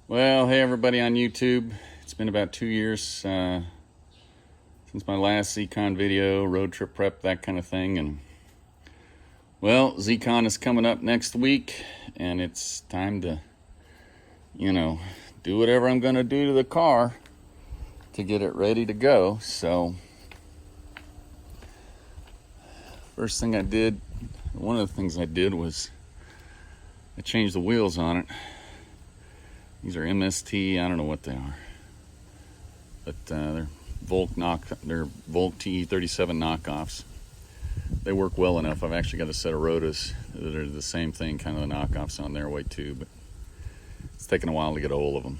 Well, hey everybody on YouTube. It's been about 2 years since my last ZCON video, road trip prep, that kind of thing. And well, ZCON is coming up next week, and it's time to, do whatever I'm going to do to the car to get it ready to go. So, first thing I did, one of the things I did was I changed the wheels on it. These are MST, I don't know what they are, but they're Volt TE37 knockoffs. They work well enough. I've actually got a set of Rotas that are the same thing, kind of the knockoffs on their way too, but it's taken a while to get a hold of them.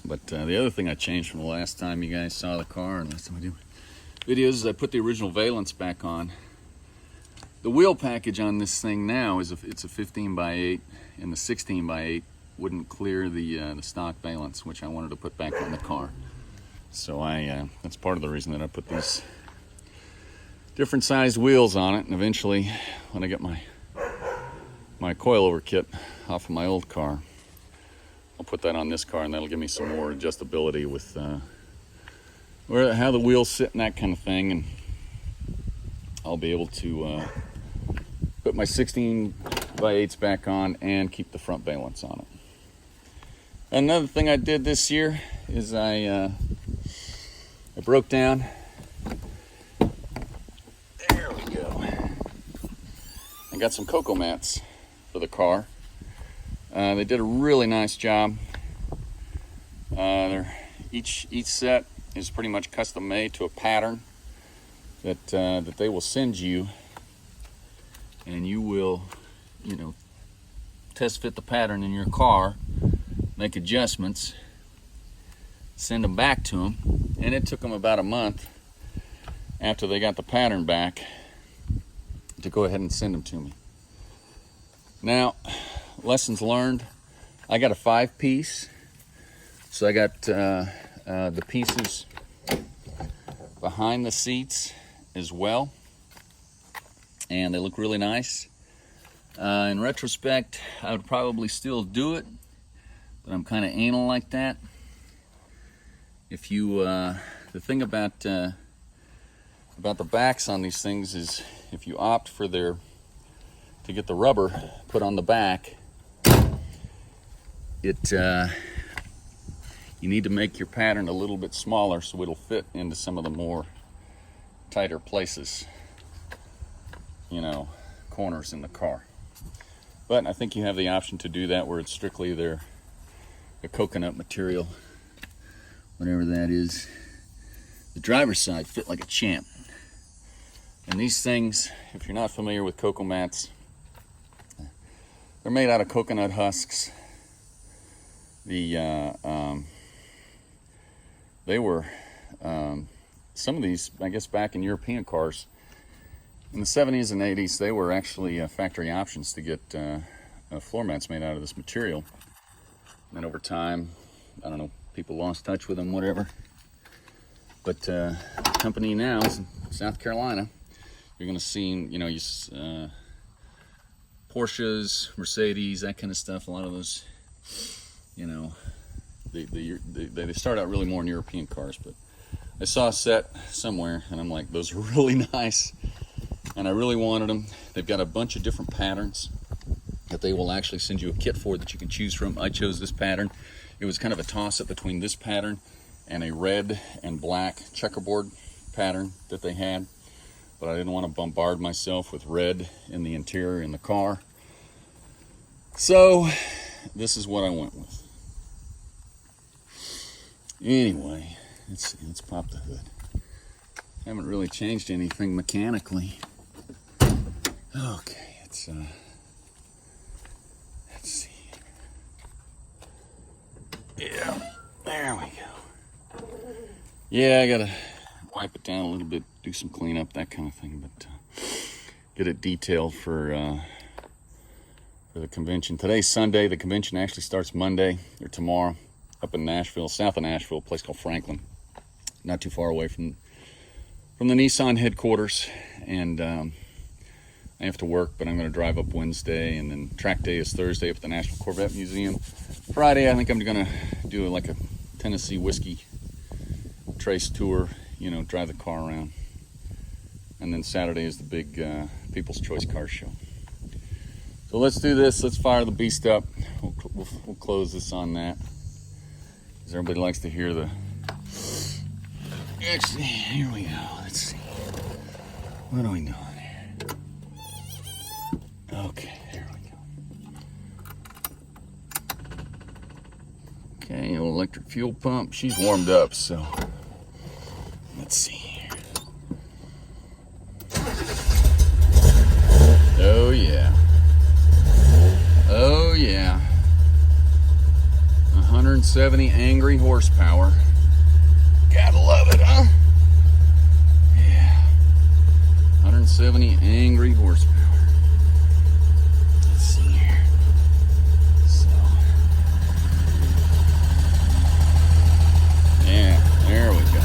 But the other thing I changed from the last time you guys saw the car and last time I did videos is I put the original valence back on. The wheel package on this thing now is it's a 15x8, and the 16x8 wouldn't clear the stock valence, which I wanted to put back on the car. So that's part of the reason that I put these different sized wheels on it. And eventually, when I get my coilover kit off of my old car, I'll put that on this car, and that'll give me some more adjustability with how the wheels sit and that kind of thing. And I'll be able to put my 16x8s back on and keep the front valence on it. Another thing I did this year is I broke down. There we go. I got some Cocomats for the car. They did a really nice job. Each set is pretty much custom made to a pattern that they will send you, and you will, test fit the pattern in your car, make adjustments, send them back to them. And it took them about a month after they got the pattern back to go ahead and send them to me. Now, lessons learned, I got a 5-piece, so I got the pieces behind the seats as well, and they look really nice. In retrospect, I would probably still do it, but I'm kind of anal like that. If you, the thing about the backs on these things is, if you opt to get the rubber put on the back, you need to make your pattern a little bit smaller so it'll fit into some of the more tighter places, corners in the car. But I think you have the option to do that where it's strictly the coconut material, whatever that is. The driver's side fit like a champ. And these things, if you're not familiar with Cocomats, they're made out of coconut husks. They were some of these, I guess, back in European cars in the 70s and 80s, they were actually factory options to get floor mats made out of this material. And then over time, I don't know, people lost touch with them, whatever. But the company now is in South Carolina. You're going to see, Porsches, Mercedes, that kind of stuff. A lot of those, they start out really more in European cars. But I saw a set somewhere, and I'm like, those are really nice. And I really wanted them. They've got a bunch of different patterns that they will actually send you a kit for that you can choose from. I chose this pattern. It was kind of a toss-up between this pattern and a red and black checkerboard pattern that they had. But I didn't want to bombard myself with red in the interior in the car. So this is what I went with. Anyway, let's pop the hood. Haven't really changed anything mechanically. Okay, let's see. Yeah, there we go. Yeah, I gotta wipe it down a little bit, do some cleanup, that kind of thing, but get it detailed for the convention. Today's Sunday. The convention actually starts Monday or tomorrow up in Nashville, south of Nashville, a place called Franklin, not too far away from the Nissan headquarters. And I have to work, but I'm going to drive up Wednesday, and then track day is Thursday up at the Nashville Corvette Museum. Friday, I think I'm gonna do like a Tennessee whiskey trace tour, you know, drive the car around. And then Saturday is the big People's Choice Car Show. So let's do this. Let's fire the beast up. We'll close this on that, because everybody likes to hear the... Actually, here we go. Let's see. What are we doing here? Okay, there we go. Okay, old electric fuel pump. She's warmed up, so let's see here. Oh yeah. Oh yeah. 170 angry horsepower. Gotta love it, huh? Yeah. 170 angry horsepower. Let's see here. So. Yeah, there we go.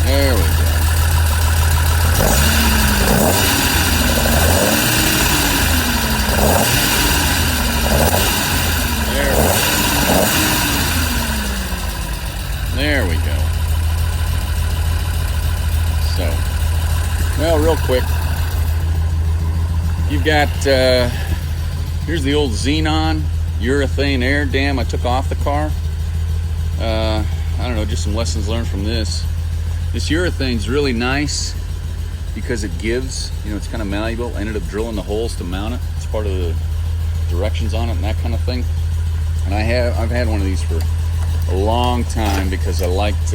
There we go. There we go. So, well, real quick, you've got, here's the old ZCON urethane air dam I took off the car. I don't know, just some lessons learned from this. This urethane's really nice because it gives, you know, it's kind of malleable. I ended up drilling the holes to mount it. It's part of the directions on it and that kind of thing. And I've had one of these for a long time because I liked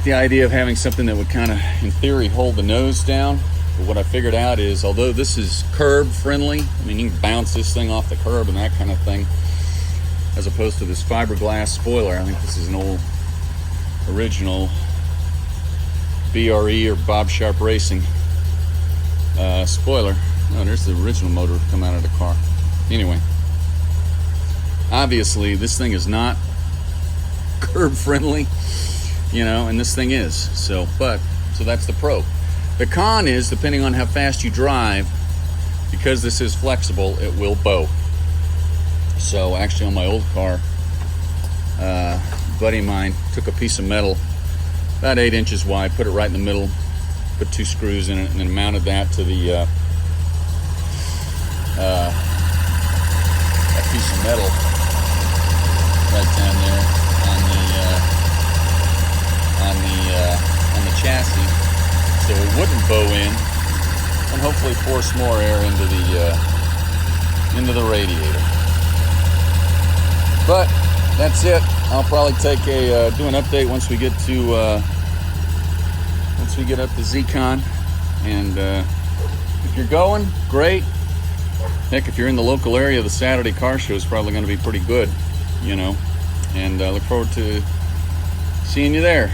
the idea of having something that would kind of, in theory, hold the nose down. But what I figured out is, although this is curb friendly, I mean, you can bounce this thing off the curb and that kind of thing, as opposed to this fiberglass spoiler. I think this is an old original BRE or Bob Sharp Racing spoiler. Oh, there's the original motor come out of the car. Anyway, obviously this thing is not curb friendly, you know, and this thing is. So that's the pro. The con is, depending on how fast you drive, because this is flexible, it will bow. So actually on my old car, a buddy of mine took a piece of metal about 8 inches wide, put it right in the middle, put 2 screws in it, and then mounted that to the that piece of metal right down there on the chassis, so it wouldn't bow in, and hopefully force more air into the radiator. But that's it. I'll probably take do an update once we get up to ZCON, and if you're going, great. Heck, if you're in the local area, the Saturday car show is probably going to be pretty good, you know, and I look forward to seeing you there.